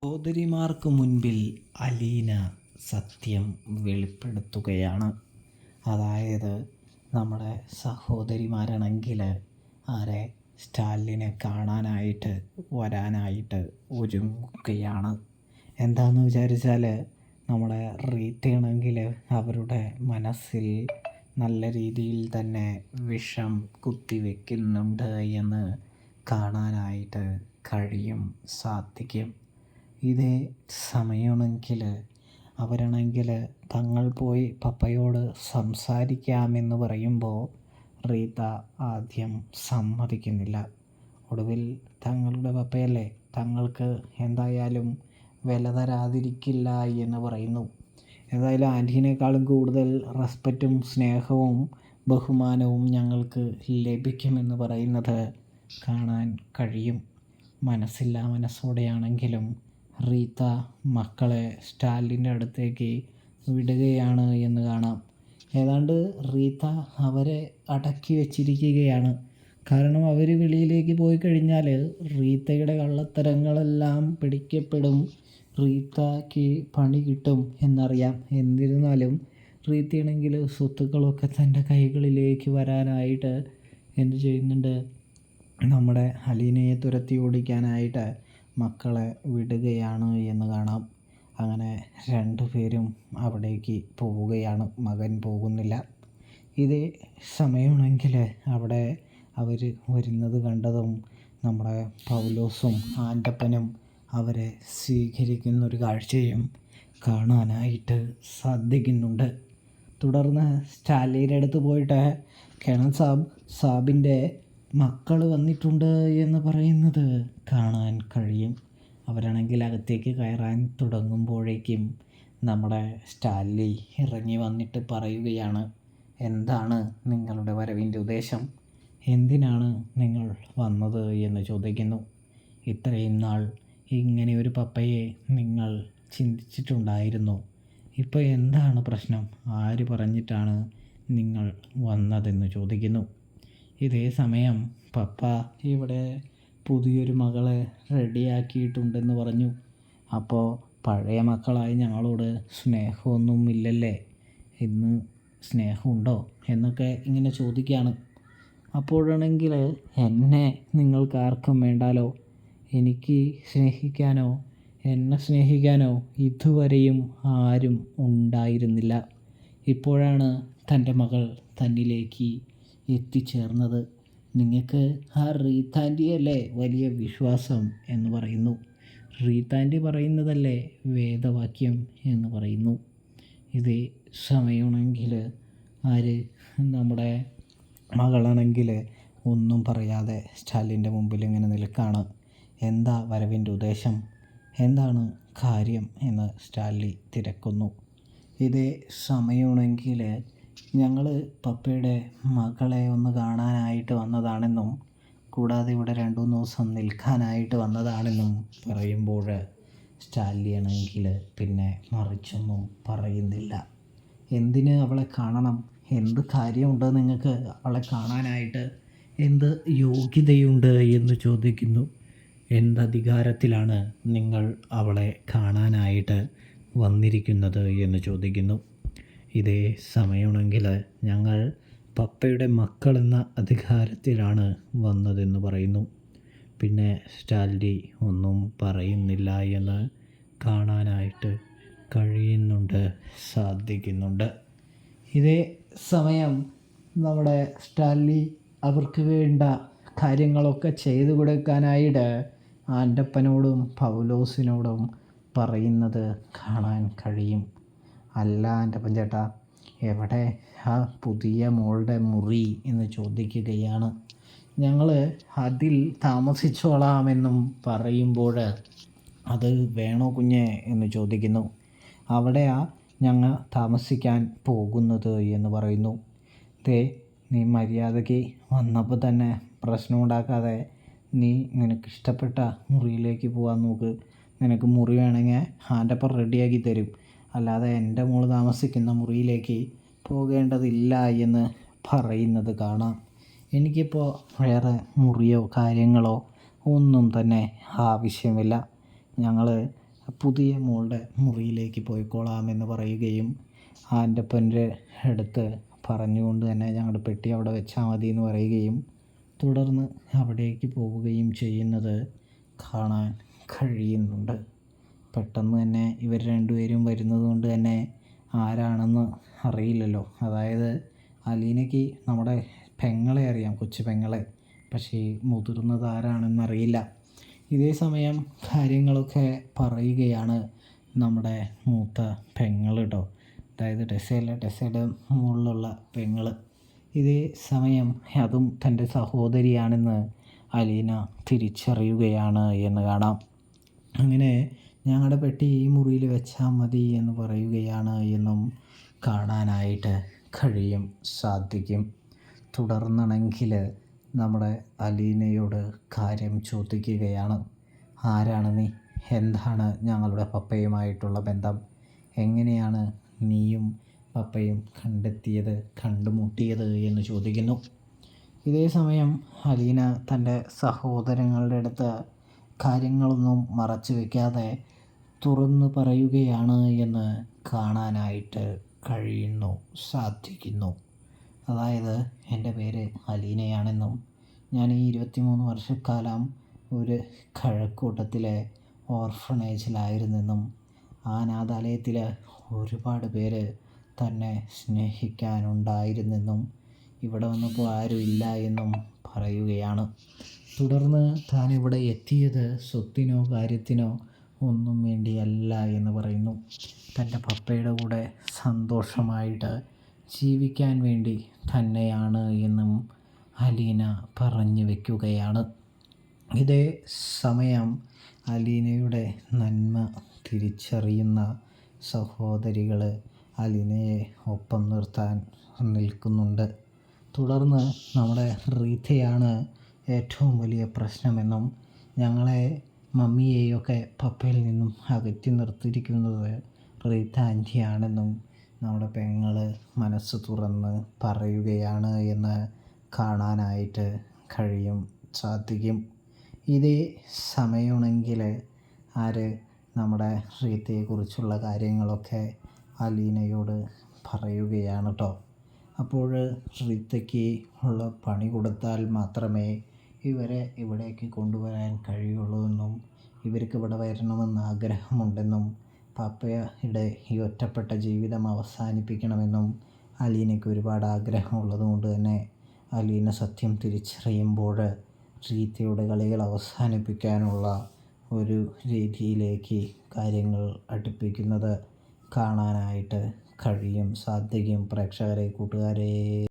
സഹോദരിമാർക്ക് മുൻപിൽ അലീന സത്യം വെളിപ്പെടുത്തുകയാണ്. അതായത് നമ്മുടെ സഹോദരിമാരാണെങ്കിൽ ആരെ സ്റ്റാലിനെ കാണാനായിട്ട് വരാനായിട്ട് ഒരുങ്ങുകയാണ്. എന്താണെന്ന് വിചാരിച്ചാൽ നമ്മുടെ റീത്തയാണെങ്കിൽ അവരുടെ മനസ്സിൽ നല്ല രീതിയിൽ തന്നെ വിഷം കുത്തിവെക്കുന്നുണ്ട് എന്ന് കാണാനായിട്ട് സാധിക്കും. ഇതേ സമയമാണെങ്കിൽ അവരാണെങ്കിൽ തങ്ങൾ പോയി പപ്പയോട് സംസാരിക്കാമെന്ന് പറയുമ്പോൾ റീത്ത ആദ്യം സമ്മതിക്കുന്നില്ല. ഒടുവിൽ തങ്ങളുടെ പപ്പയല്ലേ, തങ്ങൾക്ക് എന്തായാലും വില തരാതിരിക്കില്ല എന്ന് പറയുന്നു. എന്തായാലും ആൻറ്റീനേക്കാളും കൂടുതൽ റെസ്പെക്റ്റും സ്നേഹവും ബഹുമാനവും ഞങ്ങൾക്ക് ലഭിക്കുമെന്ന് പറയുന്നത് കാണാൻ കഴിയും. മനസ്സില്ലാ മനസ്സോടെയാണെങ്കിലും റീത്ത മക്കളെ സ്റ്റാലിൻ്റെ അടുത്തേക്ക് വിടുകയാണ് എന്ന് കാണാം. ഏതാണ്ട് റീത്ത അവരെ അടക്കി വെച്ചിരിക്കുകയാണ്. കാരണം അവർ വെളിയിലേക്ക് പോയി കഴിഞ്ഞാൽ റീത്തയുടെ കള്ളത്തരങ്ങളെല്ലാം പിടിക്കപ്പെടും, റീത്തയ്ക്ക് പണി കിട്ടും എന്നറിയാം. എന്നിരുന്നാലും റീത്തയാണെങ്കിൽ സ്വത്തുക്കളൊക്കെ തൻ്റെ കൈകളിലേക്ക് വരാനായിട്ട് എന്ത് ചെയ്യുന്നുണ്ട്, നമ്മുടെ അലീനയെ തുരത്തി ഓടിക്കാനായിട്ട് മക്കളെ വിടുകയാണ് എന്ന് കാണാം. അങ്ങനെ രണ്ടുപേരും അവിടേക്ക് പോവുകയാണ്. മകൻ പോകുന്നില്ല. ഇതേ സമയമാണെങ്കിൽ അവിടെ അവർ വരുന്നത് കണ്ടതും നമ്മുടെ പൗലോസും ആൻ്റപ്പനും അവരെ സ്വീകരിക്കുന്നൊരു കാഴ്ചയും കാണാനായിട്ട് സാധിക്കുന്നുണ്ട്. തുടർന്ന് സ്റ്റാലിയുടെ അടുത്ത് പോയിട്ട് കേണൽ സാബിൻ്റെ മക്കൾ വന്നിട്ടുണ്ട് എന്ന് പറയുന്നത് കാണാൻ കഴിയും. അവരാണെങ്കിൽ അകത്തേക്ക് കയറാൻ തുടങ്ങുമ്പോഴേക്കും നമ്മുടെ സ്റ്റാൻലി ഇറങ്ങി വന്നിട്ട് പറയുകയാണ്, എന്താണ് നിങ്ങളുടെ വരവിൻ്റെ ഉദ്ദേശം, എന്തിനാണ് നിങ്ങൾ വന്നത് എന്ന് ചോദിക്കുന്നു. ഇത്രയും നാൾ ഇങ്ങനെ ഒരു പപ്പയെ നിങ്ങൾ ചിന്തിച്ചിട്ടുണ്ടായിരുന്നു, ഇപ്പോൾ എന്താണ് പ്രശ്നം, ആര് പറഞ്ഞിട്ടാണ് നിങ്ങൾ വന്നതെന്ന് ചോദിക്കുന്നു. ഇതേ സമയം പപ്പ ഇവിടെ പുതിയൊരു മകളെ റെഡിയാക്കിയിട്ടുണ്ടെന്ന് പറഞ്ഞു. അപ്പോൾ പഴയ മക്കളായി ഞങ്ങളോട് സ്നേഹമൊന്നും ഇല്ലല്ലേ, ഇന്ന് സ്നേഹമുണ്ടോ എന്നൊക്കെ ഇങ്ങനെ ചോദിക്കുകയാണ്. അപ്പോഴാണെങ്കിൽ എന്നെ നിങ്ങൾക്ക് ആർക്കും വേണ്ടാലോ, എനിക്ക് സ്നേഹിക്കാനോ എന്നെ സ്നേഹിക്കാനോ ഇതുവരെയും ആരും ഉണ്ടായിരുന്നില്ല. ഇപ്പോഴാണ് തൻ്റെ മകൾ തന്നിലേക്ക് എത്തിച്ചേർന്നത്. നിങ്ങൾക്ക് ആ റീത്താൻ്റിയല്ലേ വലിയ വിശ്വാസം എന്ന് പറയുന്നു, റീത്താൻ്റി പറയുന്നതല്ലേ വേദവാക്യം എന്ന് പറയുന്നു. ഇതേ സമയമാണെങ്കിൽ നമ്മുടെ മകളാണെങ്കിൽ ഒന്നും പറയാതെ സ്റ്റാലിൻ്റെ മുമ്പിൽ ഇങ്ങനെ നിൽക്കാണ്. എന്താ വരവിൻ്റെ ഉദ്ദേശം, എന്താണ് കാര്യം എന്ന് സ്റ്റാൻലി തിരക്കുന്നു. ഇതേ സമയമാണെങ്കിൽ ഞങ്ങൾ പപ്പയുടെ മകളെ ഒന്ന് കാണാനായിട്ട് വന്നതാണെന്നും കൂടാതെ ഇവിടെ 2-3 ദിവസം നിൽക്കാനായിട്ട് വന്നതാണെന്നും പറയുമ്പോൾ സ്റ്റാൻലി ആണെങ്കിൽ പിന്നെ മറിച്ചൊന്നും പറയുന്നില്ല. എന്തിന് അവളെ കാണണം, എന്ത് കാര്യമുണ്ട് നിങ്ങൾക്ക് അവളെ കാണാനായിട്ട്, എന്ത് യോഗ്യതയുണ്ട് എന്ന് ചോദിക്കുന്നു. എന്തധികാരത്തിലാണ് നിങ്ങൾ അവളെ കാണാനായിട്ട് വന്നിരിക്കുന്നത് എന്ന് ചോദിക്കുന്നു. ഇതേ സമയമാണെങ്കിൽ ഞങ്ങൾ പപ്പയുടെ മക്കളെന്ന അധികാരത്തിലാണ് വന്നതെന്ന് പറയുന്നു. പിന്നെ സ്റ്റാൻലി ഒന്നും പറയുന്നില്ല എന്ന് കാണാനായിട്ട് സാധിക്കുന്നുണ്ട്. ഇതേ സമയം നമ്മുടെ സ്റ്റാൻലി അവർക്ക് വേണ്ട കാര്യങ്ങളൊക്കെ ചെയ്തു കൊടുക്കാനായിട്ട് ആൻ്റപ്പനോടും പൗലോസിനോടും പറയുന്നത് കാണാൻ കഴിയും. അല്ല ആൻ്റപ്പൻ ചേട്ടാ, എവിടെ ആ പുതിയ മോളുടെ മുറി എന്ന് ചോദിക്കുകയാണ്. ഞങ്ങൾ അതിൽ താമസിച്ചോളാമെന്നും പറയുമ്പോൾ അത് വേണോ കുഞ്ഞേ എന്ന് ചോദിക്കുന്നു. അവിടെയാ ഞങ്ങൾ താമസിക്കാൻ പോകുന്നത് എന്ന് പറയുന്നു. നീ മര്യാദയ്ക്ക് വന്നപ്പോൾ തന്നെ പ്രശ്നമുണ്ടാക്കാതെ നീ നിനക്കിഷ്ടപ്പെട്ട മുറിയിലേക്ക് പോകാൻ നോക്ക്. നിനക്ക് മുറി വേണമെങ്കിൽ ആൻ്റപ്പൻ റെഡിയാക്കി തരും, അല്ലാതെ എൻ്റെ മോള് താമസിക്കുന്ന മുറിയിലേക്ക് പോകേണ്ടതില്ല എന്ന് പറയുന്നത് കാണാം. എനിക്കിപ്പോൾ വേറെ മുറിയോ കാര്യങ്ങളോ ഒന്നും തന്നെ ആവശ്യമില്ല. ഞങ്ങൾ പുതിയ മോളുടെ മുറിയിലേക്ക് പോയിക്കോളാമെന്ന് പറയുകയും ആൻ്റപ്പൻ്റെ അടുത്ത് പറഞ്ഞുകൊണ്ട് തന്നെ ഞങ്ങളുടെ പെട്ടി അവിടെ വെച്ചാൽ മതി എന്ന് പറയുകയും തുടർന്ന് അവിടേക്ക് പോവുകയും ചെയ്യുന്നത് കാണാൻ കഴിയുന്നുണ്ട്. പെട്ടെന്ന് തന്നെ ഇവർ രണ്ടുപേരും വരുന്നത് കൊണ്ട് തന്നെ ആരാണെന്ന് അറിയില്ലല്ലോ. അതായത് അലീനയ്ക്ക് നമ്മുടെ പെങ്ങളെ അറിയാം, കൊച്ചു പെങ്ങളെ, പക്ഷേ മുതിർന്നത് ആരാണെന്നറിയില്ല. ഇതേ സമയം കാര്യങ്ങളൊക്കെ പറയുകയാണ് നമ്മുടെ മൂത്ത പെങ്ങൾ കേട്ടോ, അതായത് ടെസ്സയുടെ മുകളിലുള്ള പെങ്ങൾ. ഇതേ സമയം അതും തൻ്റെ സഹോദരിയാണെന്ന് അലീന തിരിച്ചറിയുകയാണ് എന്ന് കാണാം. അങ്ങനെ ഞങ്ങളുടെ പെട്ടി ഈ മുറിയിൽ വെച്ചാൽ മതി എന്ന് പറയുകയാണ് എന്നും കാണാനായിട്ട് സാധിക്കും. തുടർന്നാണെങ്കിൽ നമ്മുടെ അലീനയോട് കാര്യം ചോദിക്കുകയാണ്. ആരാണ് നീ? എന്താണ് ഞങ്ങളുടെ പപ്പയുമായിട്ടുള്ള ബന്ധം? എങ്ങനെയാണ് നീയും പപ്പയും കണ്ടുമുട്ടിയത് എന്ന് ചോദിക്കുന്നു. ഇതേ സമയം അലീന തൻ്റെ സഹോദരങ്ങളുടെ അടുത്ത് കാര്യങ്ങളൊന്നും മറച്ചു വയ്ക്കാതെ തുറന്നു പറയുകയാണ് എന്ന് കാണാനായിട്ട് സാധിക്കുന്നു. അതായത് എൻ്റെ പേര് അലീനയാണെന്നും ഞാൻ ഈ 23 വർഷക്കാലം ഒരു കഴക്കൂട്ടത്തിലെ ഓർഫണേജിലായിരുന്നെന്നും ആ അനാഥാലയത്തിൽ ഒരുപാട് പേര് തന്നെ സ്നേഹിക്കാനുണ്ടായിരുന്നെന്നും ഇവിടെ വന്നപ്പോൾ ആരും ഇല്ല എന്നും പറയുകയാണ്. തുടർന്ന് താൻ ഇവിടെ എത്തിയത് സ്വത്തിനോ കാര്യത്തിനോ ഒന്നും വേണ്ടിയല്ല എന്ന് പറയുന്നു. തൻ്റെ പപ്പയുടെ കൂടെ സന്തോഷമായിട്ട് ജീവിക്കാൻ വേണ്ടി തന്നെയാണ് എന്നും അലീന പറഞ്ഞു വയ്ക്കുകയാണ്. ഇതേ സമയം അലീനയുടെ നന്മ തിരിച്ചറിയുന്ന സഹോദരികൾ അലീനയെ ഒപ്പം നിർത്താൻ നിൽക്കുന്നുണ്ട്. തുടർന്ന് നമ്മുടെ റീത്തയാണ് ഏറ്റവും വലിയ പ്രശ്നമെന്നും ഞങ്ങളെ മമ്മിയെയൊക്കെ പപ്പയിൽ നിന്നും അകറ്റി നിർത്തിയിരിക്കുന്നത് റീത്ത ആൻറ്റിയാണെന്നും നമ്മുടെ പെങ്ങൾ മനസ്സ് തുറന്ന് പറയുകയാണ് എന്ന് കാണാനായിട്ട് സാധിക്കും. ഇതേ സമയമാണെങ്കിൽ നമ്മുടെ റീത്തയെക്കുറിച്ചുള്ള കാര്യങ്ങളൊക്കെ അലീനയോട് പറയുകയാണ് കേട്ടോ. അപ്പോൾ റീത്തയ്ക്ക് ഉള്ള പണി കൊടുത്താൽ മാത്രമേ ഇവരെ ഇവിടേക്ക് കൊണ്ടുവരാൻ കഴിയുള്ളൂ എന്നും ഇവർക്ക് ഇവിടെ വരണമെന്ന് ആഗ്രഹമുണ്ടെന്നും പപ്പയുടെ ഈ ഒറ്റപ്പെട്ട ജീവിതം അവസാനിപ്പിക്കണമെന്നും അലീനയ്ക്ക് ഒരുപാട് ആഗ്രഹമുള്ളത് കൊണ്ട് തന്നെ അലീന സത്യം തിരിച്ചറിയുമ്പോൾ റീത്തയുടെ കളികൾ അവസാനിപ്പിക്കാനുള്ള ഒരു രീതിയിലേക്ക് കാര്യങ്ങൾ അടുപ്പിക്കുന്നത് കാണാനായിട്ട് സാധിക്കും. പ്രേക്ഷകരെ, കൂട്ടുകാരെ.